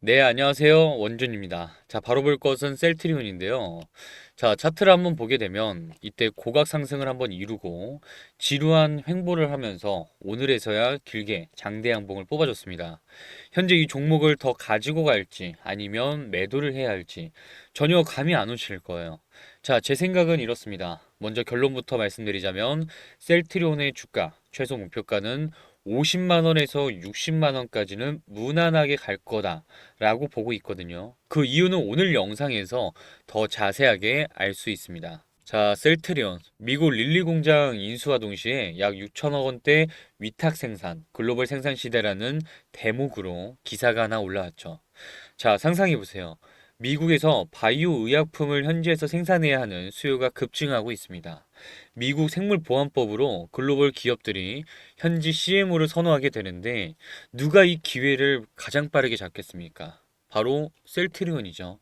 네, 안녕하세요. 원준입니다. 자, 바로 볼 것은 셀트리온인데요. 자, 차트를 한번 보게 되면 이때 고각 상승을 한번 이루고 지루한 횡보를 하면서 오늘에서야 길게 장대 양봉을 뽑아줬습니다. 현재 이 종목을 더 가지고 갈지 아니면 매도를 해야 할지 전혀 감이 안 오실 거예요. 자, 제 생각은 이렇습니다. 먼저 결론부터 말씀드리자면 셀트리온의 주가 최소 목표가는 50만 원에서 60만 원까지는 무난하게 갈 거다라고 보고 있거든요. 그 이유는 오늘 영상에서 더 자세하게 알 수 있습니다. 자, 셀트리온, 미국 릴리 공장 인수와 동시에 약 6천억 원대 위탁 생산, 글로벌 생산 시대라는 대목으로 기사가 하나 올라왔죠. 자, 상상해 보세요. 미국에서 바이오 의약품을 현지에서 생산해야 하는 수요가 급증하고 있습니다. 미국 생물보안법으로 글로벌 기업들이 현지 CMO를 선호하게 되는데 누가 이 기회를 가장 빠르게 잡겠습니까? 바로 셀트리온이죠.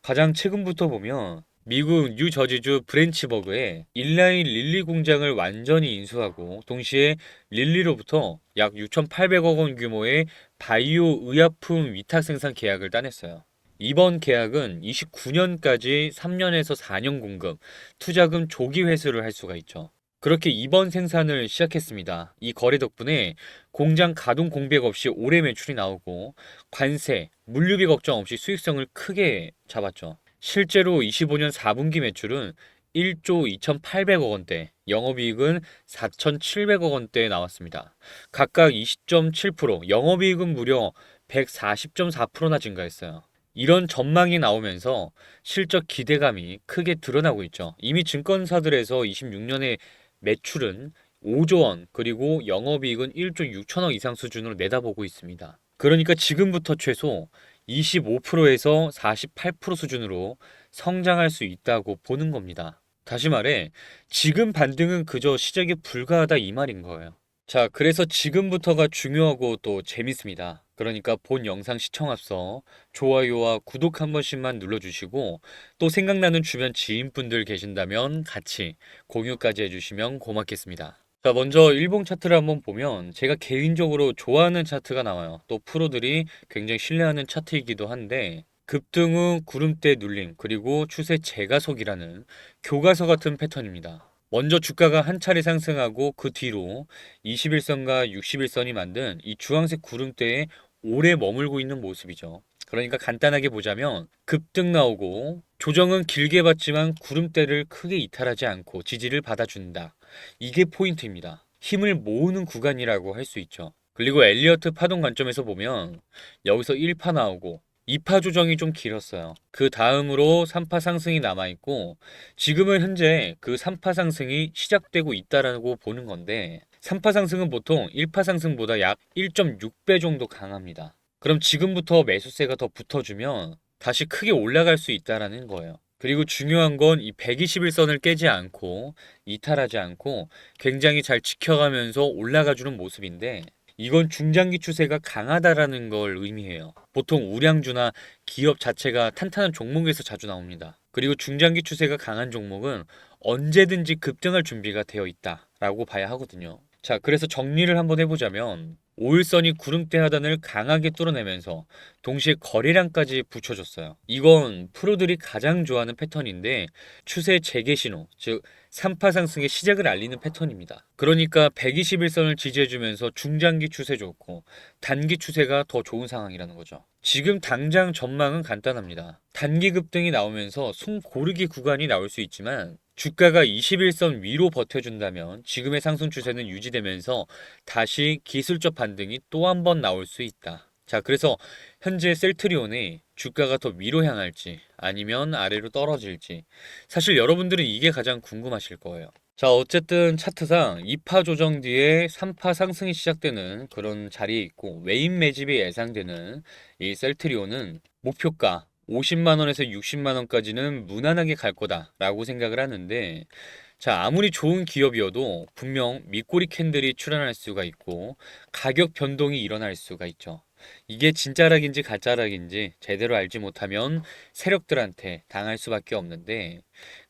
가장 최근부터 보면 미국 뉴저지주 브랜치버그에 인라인 릴리 공장을 완전히 인수하고 동시에 릴리로부터 약 6,800억 원 규모의 바이오 의약품 위탁 생산 계약을 따냈어요. 이번 계약은 29년까지 3년에서 4년 공급, 투자금 조기 회수를 할 수가 있죠. 그렇게 이번 생산을 시작했습니다. 이 거래 덕분에 공장 가동 공백 없이 올해 매출이 나오고 관세, 물류비 걱정 없이 수익성을 크게 잡았죠. 실제로 25년 4분기 매출은 1조 2,800억 원대, 영업이익은 4,700억 원대에 나왔습니다. 각각 20.7%, 영업이익은 무려 140.4%나 증가했어요. 이런 전망이 나오면서 실적 기대감이 크게 드러나고 있죠. 이미 증권사들에서 26년에 매출은 5조 원, 그리고 영업이익은 1조 6천억 이상 수준으로 내다보고 있습니다. 그러니까 지금부터 최소 25%에서 48% 수준으로 성장할 수 있다고 보는 겁니다. 다시 말해, 지금 반등은 그저 시작에 불과하다 이 말인 거예요. 자, 그래서 지금부터가 중요하고 또 재밌습니다. 그러니까 본 영상 시청 앞서 좋아요와 구독 한 번씩만 눌러주시고 또 생각나는 주변 지인분들 계신다면 같이 공유까지 해주시면 고맙겠습니다. 자, 먼저 일봉 차트를 한번 보면 제가 개인적으로 좋아하는 차트가 나와요. 또 프로들이 굉장히 신뢰하는 차트이기도 한데 급등 후 구름대 눌림 그리고 추세 재가속이라는 교과서 같은 패턴입니다. 먼저 주가가 한 차례 상승하고 그 뒤로 21선과 61선이 만든 이 주황색 구름대에 오래 머물고 있는 모습이죠. 그러니까 간단하게 보자면 급등 나오고 조정은 길게 받지만 구름대를 크게 이탈하지 않고 지지를 받아준다. 이게 포인트입니다. 힘을 모으는 구간이라고 할 수 있죠. 그리고 엘리어트 파동 관점에서 보면 여기서 1파 나오고 2파 조정이 좀 길었어요. 그 다음으로 3파 상승이 남아있고 지금은 현재 그 3파 상승이 시작되고 있다라고 보는 건데 3파 상승은 보통 1파 상승보다 약 1.6배 정도 강합니다. 그럼 지금부터 매수세가 더 붙어주면 다시 크게 올라갈 수 있다라는 거예요. 그리고 중요한 건 이 121선을 깨지 않고 이탈하지 않고 굉장히 잘 지켜가면서 올라가주는 모습인데 이건 중장기 추세가 강하다라는 걸 의미해요. 보통 우량주나 기업 자체가 탄탄한 종목에서 자주 나옵니다. 그리고 중장기 추세가 강한 종목은 언제든지 급등할 준비가 되어 있다라고 봐야 하거든요. 자, 그래서 정리를 한번 해보자면 5일선이 구름대 하단을 강하게 뚫어내면서 동시에 거래량까지 붙여줬어요. 이건 프로들이 가장 좋아하는 패턴인데 추세 재개 신호, 즉 3파 상승의 시작을 알리는 패턴입니다. 그러니까 121선을 지지해주면서 중장기 추세 좋고 단기 추세가 더 좋은 상황이라는 거죠. 지금 당장 전망은 간단합니다. 단기 급등이 나오면서 숨 고르기 구간이 나올 수 있지만 주가가 21선 위로 버텨준다면 지금의 상승 추세는 유지되면서 다시 기술적 반등이 또 한 번 나올 수 있다. 자, 그래서 현재 셀트리온의 주가가 더 위로 향할지 아니면 아래로 떨어질지 사실 여러분들은 이게 가장 궁금하실 거예요. 자, 어쨌든 차트상 2파 조정 뒤에 3파 상승이 시작되는 그런 자리에 있고 외인 매집이 예상되는 이 셀트리온은 목표가 50만 원에서 60만 원까지는 무난하게 갈 거다라고 생각을 하는데 자, 아무리 좋은 기업이어도 분명 밑꼬리 캔들이 출현할 수가 있고 가격 변동이 일어날 수가 있죠. 이게 진짜락인지 가짜락인지 제대로 알지 못하면 세력들한테 당할 수밖에 없는데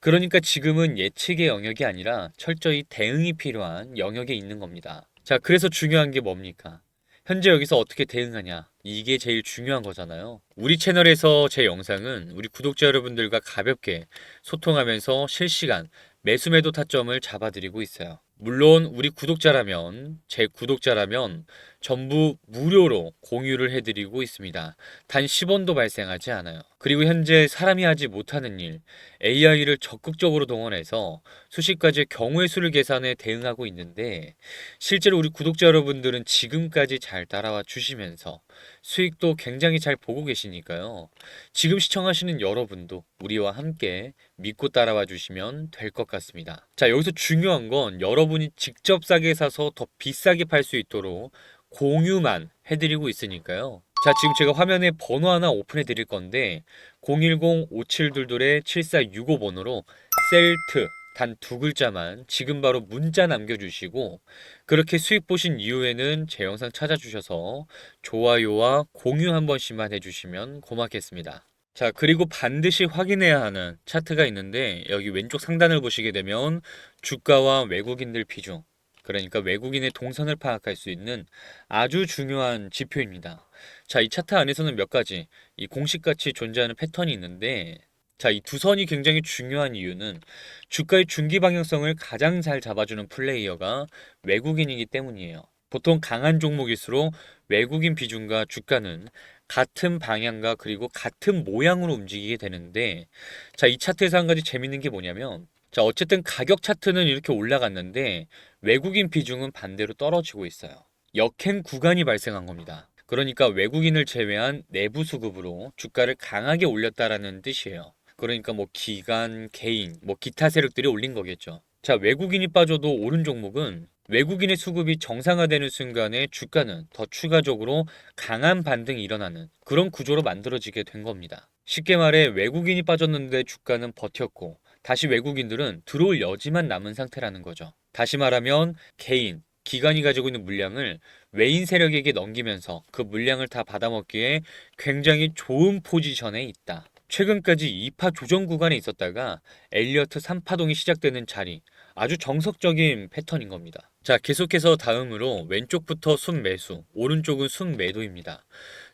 그러니까 지금은 예측의 영역이 아니라 철저히 대응이 필요한 영역에 있는 겁니다. 자, 그래서 중요한 게 뭡니까? 현재 여기서 어떻게 대응하냐? 이게 제일 중요한 거잖아요. 우리 채널에서 제 영상은 우리 구독자 여러분들과 가볍게 소통하면서 실시간 매수매도 타점을 잡아드리고 있어요. 물론 우리 구독자라면, 제 구독자라면 전부 무료로 공유를 해드리고 있습니다. 단 10원도 발생하지 않아요. 그리고 현재 사람이 하지 못하는 일, AI를 적극적으로 동원해서 수십 가지의 경우의 수를 계산해 대응하고 있는데, 실제로 우리 구독자 여러분들은 지금까지 잘 따라와 주시면서 수익도 굉장히 잘 보고 계시니까요. 지금 시청하시는 여러분도 우리와 함께 믿고 따라와 주시면 될 것 같습니다. 자, 여기서 중요한 건 여러분이 직접 싸게 사서 더 비싸게 팔 수 있도록 공유만 해드리고 있으니까요. 자, 지금 제가 화면에 번호 하나 오픈해 드릴 건데 010-5722-7465번으로 셀트 단 두 글자만 지금 바로 문자 남겨주시고, 그렇게 수익 보신 이후에는 제 영상 찾아주셔서 좋아요와 공유 한 번씩만 해주시면 고맙겠습니다. 자, 그리고 반드시 확인해야 하는 차트가 있는데, 여기 왼쪽 상단을 보시게 되면 주가와 외국인들 비중, 그러니까 외국인의 동선을 파악할 수 있는 아주 중요한 지표입니다. 자, 이 차트 안에서는 몇 가지 이 공식같이 존재하는 패턴이 있는데, 자, 이 두 선이 굉장히 중요한 이유는 주가의 중기 방향성을 가장 잘 잡아주는 플레이어가 외국인이기 때문이에요. 보통 강한 종목일수록 외국인 비중과 주가는 같은 방향과 그리고 같은 모양으로 움직이게 되는데, 자, 이 차트에서 한 가지 재밌는 게 뭐냐면, 자, 어쨌든 가격 차트는 이렇게 올라갔는데 외국인 비중은 반대로 떨어지고 있어요. 역행 구간이 발생한 겁니다. 그러니까 외국인을 제외한 내부 수급으로 주가를 강하게 올렸다라는 뜻이에요. 그러니까 뭐 기관, 개인, 뭐 기타 세력들이 올린 거겠죠. 자, 외국인이 빠져도 오른 종목은 외국인의 수급이 정상화되는 순간에 주가는 더 추가적으로 강한 반등이 일어나는 그런 구조로 만들어지게 된 겁니다. 쉽게 말해 외국인이 빠졌는데 주가는 버텼고, 다시 외국인들은 들어올 여지만 남은 상태라는 거죠. 다시 말하면 개인, 기관이 가지고 있는 물량을 외인 세력에게 넘기면서 그 물량을 다 받아먹기에 굉장히 좋은 포지션에 있다. 최근까지 2파 조정 구간에 있었다가 엘리어트 3파동이 시작되는 자리, 아주 정석적인 패턴인 겁니다. 자, 계속해서 다음으로 왼쪽부터 순매수, 오른쪽은 순매도입니다.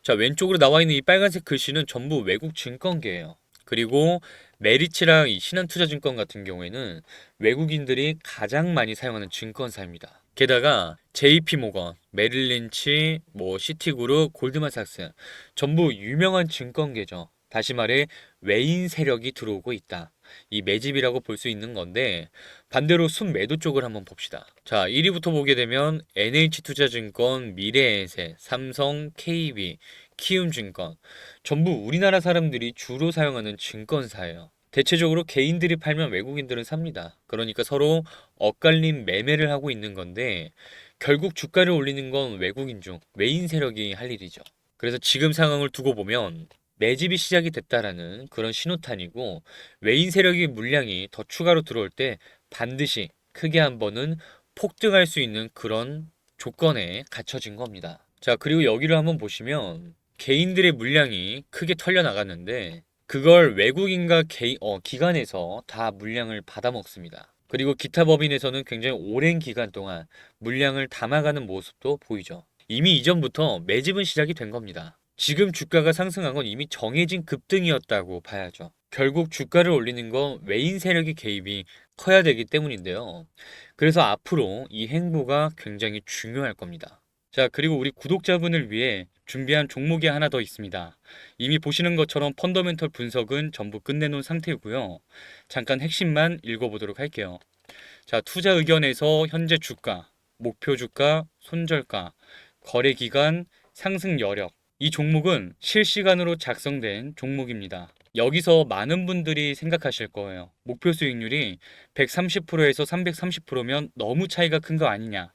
자, 왼쪽으로 나와 있는 이 빨간색 글씨는 전부 외국 증권계예요. 그리고 메리츠랑 이 신한투자증권 같은 경우에는 외국인들이 가장 많이 사용하는 증권사입니다. 게다가 JP모건, 메릴린치, 시티그룹, 골드만삭스 전부 유명한 증권계죠. 다시 말해 외인 세력이 들어오고 있다. 이 매집이라고 볼 수 있는 건데, 반대로 순매도 쪽을 한번 봅시다. 자, 1위부터 보게 되면 NH투자증권, 미래에셋, 삼성, KB, 키움증권 전부 우리나라 사람들이 주로 사용하는 증권사예요. 대체적으로 개인들이 팔면 외국인들은 삽니다. 그러니까 서로 엇갈린 매매를 하고 있는 건데, 결국 주가를 올리는 건 외국인 중 외인 세력이 할 일이죠. 그래서 지금 상황을 두고 보면 매집이 시작이 됐다라는 그런 신호탄이고, 외인 세력의 물량이 더 추가로 들어올 때 반드시 크게 한 번은 폭등할 수 있는 그런 조건에 갖춰진 겁니다. 자, 그리고 여기를 한번 보시면 개인들의 물량이 크게 털려 나갔는데, 그걸 외국인과 기관에서 다 물량을 받아먹습니다. 그리고 기타 법인에서는 굉장히 오랜 기간 동안 물량을 담아가는 모습도 보이죠. 이미 이전부터 매집은 시작이 된 겁니다. 지금 주가가 상승한 건 이미 정해진 급등이었다고 봐야죠. 결국 주가를 올리는 건 외인 세력의 개입이 커야 되기 때문인데요. 그래서 앞으로 이 행보가 굉장히 중요할 겁니다. 자, 그리고 우리 구독자분을 위해 준비한 종목이 하나 더 있습니다. 이미 보시는 것처럼 펀더멘털 분석은 전부 끝내놓은 상태고요. 잠깐 핵심만 읽어보도록 할게요. 자, 투자 의견에서 현재 주가, 목표 주가, 손절가, 거래 기간, 상승 여력. 이 종목은 실시간으로 작성된 종목입니다. 여기서 많은 분들이 생각하실 거예요. 목표 수익률이 130%에서 330%면 너무 차이가 큰 거 아니냐.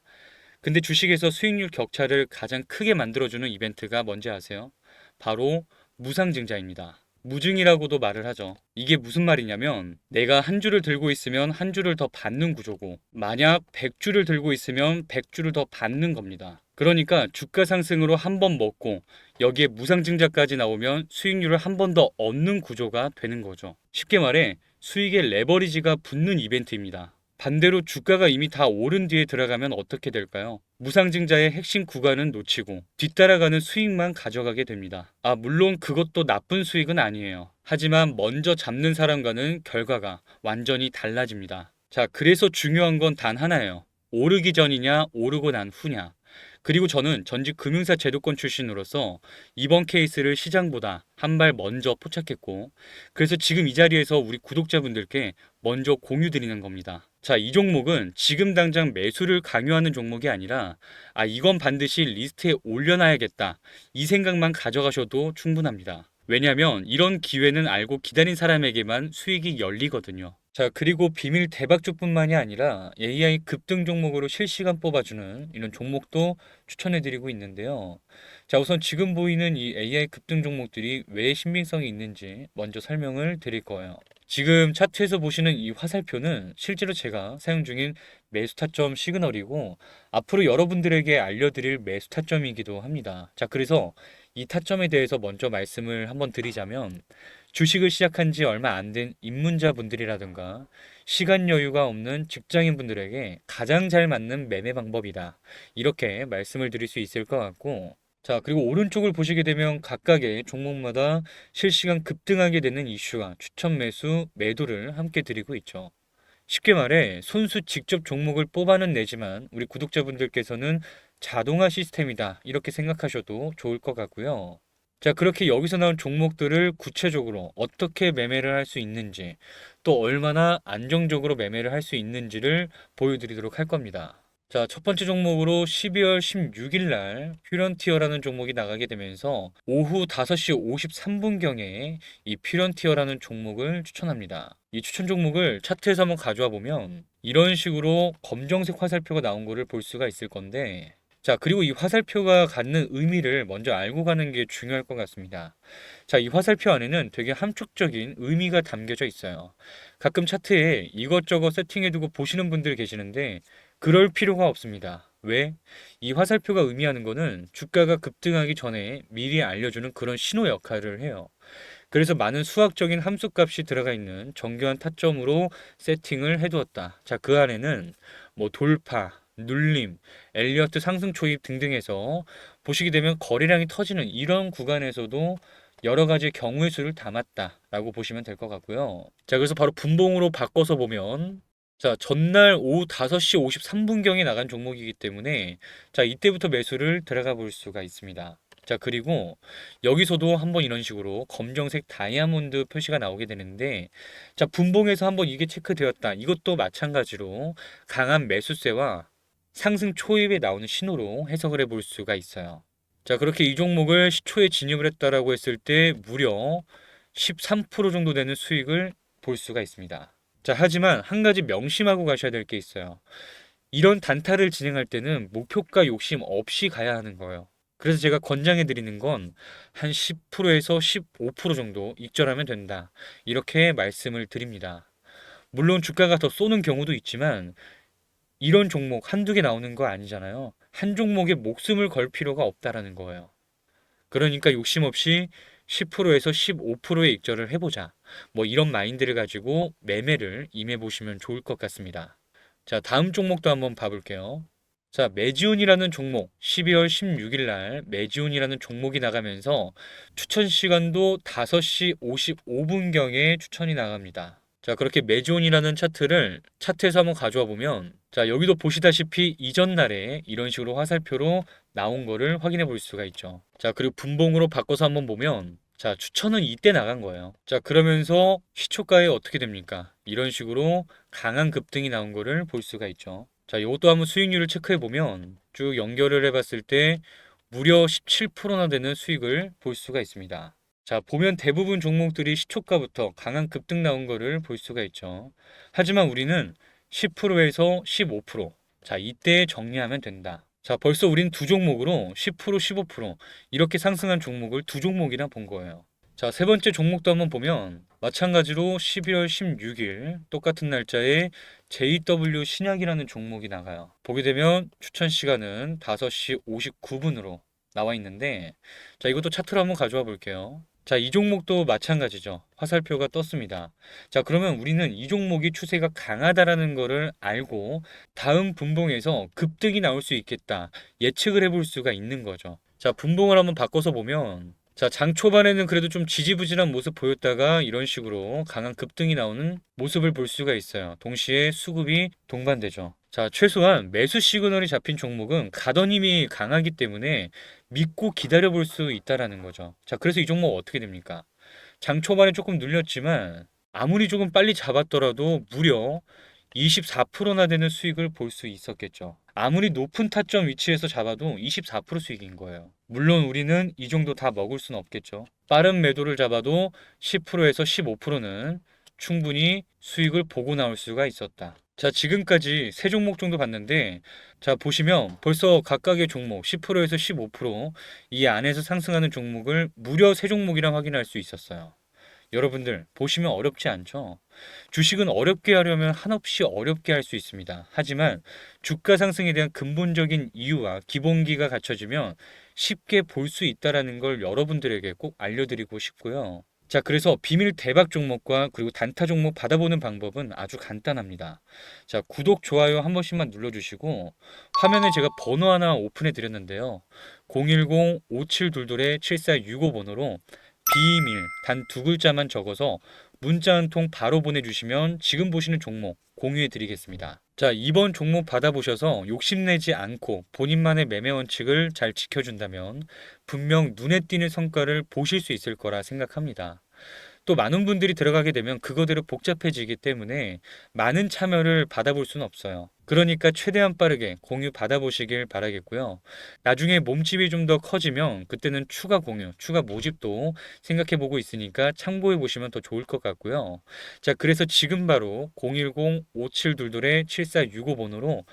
근데 주식에서 수익률 격차를 가장 크게 만들어주는 이벤트가 뭔지 아세요? 바로 무상증자입니다. 무증이라고도 말을 하죠. 이게 무슨 말이냐면, 내가 한 주를 들고 있으면 한 주를 더 받는 구조고, 만약 100주를 들고 있으면 100주를 더 받는 겁니다. 그러니까 주가 상승으로 한 번 먹고 여기에 무상증자까지 나오면 수익률을 한 번 더 얻는 구조가 되는 거죠. 쉽게 말해 수익의 레버리지가 붙는 이벤트입니다. 반대로 주가가 이미 다 오른 뒤에 들어가면 어떻게 될까요? 무상증자의 핵심 구간은 놓치고 뒤따라가는 수익만 가져가게 됩니다. 물론 그것도 나쁜 수익은 아니에요. 하지만 먼저 잡는 사람과는 결과가 완전히 달라집니다. 자, 그래서 중요한 건 단 하나예요. 오르기 전이냐, 오르고 난 후냐. 그리고 저는 전직 금융사 제도권 출신으로서 이번 케이스를 시장보다 한 발 먼저 포착했고, 그래서 지금 이 자리에서 우리 구독자분들께 먼저 공유 드리는 겁니다. 자, 이 종목은 지금 당장 매수를 강요하는 종목이 아니라, 이건 반드시 리스트에 올려놔야겠다. 이 생각만 가져가셔도 충분합니다. 왜냐하면 이런 기회는 알고 기다린 사람에게만 수익이 열리거든요. 자, 그리고 비밀 대박주뿐만이 아니라 AI 급등 종목으로 실시간 뽑아주는 이런 종목도 추천해드리고 있는데요. 자, 우선 지금 보이는 이 AI 급등 종목들이 왜 신빙성이 있는지 먼저 설명을 드릴 거예요. 지금 차트에서 보시는 이 화살표는 실제로 제가 사용 중인 매수 타점 시그널이고, 앞으로 여러분들에게 알려드릴 매수 타점이기도 합니다. 자, 그래서 이 타점에 대해서 먼저 말씀을 한번 드리자면, 주식을 시작한 지 얼마 안 된 입문자분들이라든가 시간 여유가 없는 직장인분들에게 가장 잘 맞는 매매 방법이다. 이렇게 말씀을 드릴 수 있을 것 같고, 자, 그리고 오른쪽을 보시게 되면 각각의 종목마다 실시간 급등하게 되는 이슈와 추천 매수, 매도를 함께 드리고 있죠. 쉽게 말해 손수 직접 종목을 뽑아는 내지만 우리 구독자분들께서는 자동화 시스템이다. 이렇게 생각하셔도 좋을 것 같고요. 자, 그렇게 여기서 나온 종목들을 구체적으로 어떻게 매매를 할 수 있는지, 또 얼마나 안정적으로 매매를 할 수 있는지를 보여드리도록 할 겁니다. 자, 첫 번째 종목으로 12월 16일 날 퓨런티어라는 종목이 나가게 되면서 오후 5시 53분경에 이 퓨런티어라는 종목을 추천합니다. 이 추천 종목을 차트에서 한번 가져와 보면 이런 식으로 검정색 화살표가 나온 거를 볼 수가 있을 건데, 자, 그리고 이 화살표가 갖는 의미를 먼저 알고 가는 게 중요할 것 같습니다. 자, 이 화살표 안에는 되게 함축적인 의미가 담겨져 있어요. 가끔 차트에 이것저것 세팅해두고 보시는 분들 계시는데 그럴 필요가 없습니다. 왜? 이 화살표가 의미하는 거는 주가가 급등하기 전에 미리 알려주는 그런 신호 역할을 해요. 그래서 많은 수학적인 함수값이 들어가 있는 정교한 타점으로 세팅을 해두었다. 자, 그 안에는 뭐 돌파, 눌림, 엘리어트 상승 초입 등등해서 보시게 되면 거래량이 터지는 이런 구간에서도 여러 가지 경우의 수를 담았다라고 보시면 될 것 같고요. 자, 그래서 바로 분봉으로 바꿔서 보면, 자, 전날 오후 5시 53분경에 나간 종목이기 때문에 자, 이때부터 매수를 들어가 볼 수가 있습니다. 자, 그리고 여기서도 한번 이런 식으로 검정색 다이아몬드 표시가 나오게 되는데, 자, 분봉에서 한번 이게 체크되었다. 이것도 마찬가지로 강한 매수세와 상승 초입에 나오는 신호로 해석을 해볼 수가 있어요. 자, 그렇게 이 종목을 시초에 진입을 했다라고 했을 때 무려 13% 정도 되는 수익을 볼 수가 있습니다. 자, 하지만 한 가지 명심하고 가셔야 될 게 있어요. 이런 단타를 진행할 때는 목표가 욕심 없이 가야 하는 거예요. 그래서 제가 권장해 드리는 건 한 10%에서 15% 정도 익절하면 된다. 이렇게 말씀을 드립니다. 물론 주가가 더 쏘는 경우도 있지만 이런 종목 한두 개 나오는 거 아니잖아요. 한 종목에 목숨을 걸 필요가 없다라는 거예요. 그러니까 욕심 없이 10%에서 15%의 익절을 해보자. 뭐 이런 마인드를 가지고 매매를 임해보시면 좋을 것 같습니다. 자, 다음 종목도 한번 봐볼게요. 자, 매지온이라는 종목, 12월 16일 날 매지온이라는 종목이 나가면서 추천 시간도 5시 55분경에 추천이 나갑니다. 자, 그렇게 매지온이라는 차트에서 한번 가져와 보면, 자, 여기도 보시다시피 이전 날에 이런 식으로 화살표로 나온 거를 확인해 볼 수가 있죠. 자, 그리고 분봉으로 바꿔서 한번 보면, 자, 추천은 이때 나간 거예요. 자, 그러면서 시초가에 어떻게 됩니까? 이런 식으로 강한 급등이 나온 거를 볼 수가 있죠. 자, 이것도 한번 수익률을 체크해 보면 쭉 연결을 해봤을 때 무려 17%나 되는 수익을 볼 수가 있습니다. 자, 보면 대부분 종목들이 시초가부터 강한 급등 나온 거를 볼 수가 있죠. 하지만 우리는 10%에서 15%. 자, 이때 정리하면 된다. 자, 벌써 우린 두 종목으로 10%, 15% 이렇게 상승한 종목을 두 종목이나 본 거예요. 자, 세 번째 종목도 한번 보면 마찬가지로 12월 16일 똑같은 날짜에 JW 신약이라는 종목이 나가요. 보게 되면 추천 시간은 5시 59분으로 나와 있는데, 자, 이것도 차트로 한번 가져와 볼게요. 자, 이 종목도 마찬가지죠. 화살표가 떴습니다. 자, 그러면 우리는 이 종목이 추세가 강하다라는 거를 알고 다음 분봉에서 급등이 나올 수 있겠다. 예측을 해볼 수가 있는 거죠. 자, 분봉을 한번 바꿔서 보면 자, 장 초반에는 그래도 좀 지지부진한 모습 보였다가 이런 식으로 강한 급등이 나오는 모습을 볼 수가 있어요. 동시에 수급이 동반되죠. 자, 최소한 매수 시그널이 잡힌 종목은 가던 힘이 강하기 때문에 믿고 기다려 볼 수 있다라는 거죠. 자, 그래서 이 종목 어떻게 됩니까? 장 초반에 조금 눌렸지만 아무리 조금 빨리 잡았더라도 무려 24%나 되는 수익을 볼 수 있었겠죠. 아무리 높은 타점 위치에서 잡아도 24% 수익인 거예요. 물론 우리는 이 정도 다 먹을 수는 없겠죠. 빠른 매도를 잡아도 10%에서 15%는 충분히 수익을 보고 나올 수가 있었다. 자, 지금까지 세 종목 정도 봤는데, 자, 보시면 벌써 각각의 종목 10%에서 15%이 안에서 상승하는 종목을 무려 세 종목이랑 확인할 수 있었어요. 여러분들 보시면 어렵지 않죠? 주식은 어렵게 하려면 한없이 어렵게 할 수 있습니다. 하지만 주가 상승에 대한 근본적인 이유와 기본기가 갖춰지면 쉽게 볼 수 있다라는 걸 여러분들에게 꼭 알려드리고 싶고요. 자, 그래서 비밀 대박 종목과 그리고 단타 종목 받아보는 방법은 아주 간단합니다. 자, 구독, 좋아요 한 번씩만 눌러주시고 화면에 제가 번호 하나 오픈해 드렸는데요. 010-5722-7465 번호로 비밀 단 두 글자만 적어서 문자 한 통 바로 보내주시면 지금 보시는 종목 공유해 드리겠습니다. 자, 이번 종목 받아보셔서 욕심내지 않고 본인만의 매매 원칙을 잘 지켜준다면 분명 눈에 띄는 성과를 보실 수 있을 거라 생각합니다. 또 많은 분들이 들어가게 되면 그거대로 복잡해지기 때문에 많은 참여를 받아볼 수는 없어요. 그러니까 최대한 빠르게 공유 받아보시길 바라겠고요. 나중에 몸집이 좀 더 커지면 그때는 추가 공유, 추가 모집도 생각해보고 있으니까 참고해 보시면 더 좋을 것 같고요. 자, 그래서 지금 바로 010-5722-7465 번호로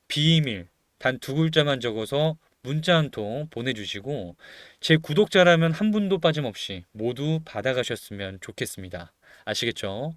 비밀 단 두 글자만 적어서 문자 한 통 보내주시고 제 구독자라면 한 분도 빠짐없이 모두 받아가셨으면 좋겠습니다. 아시겠죠?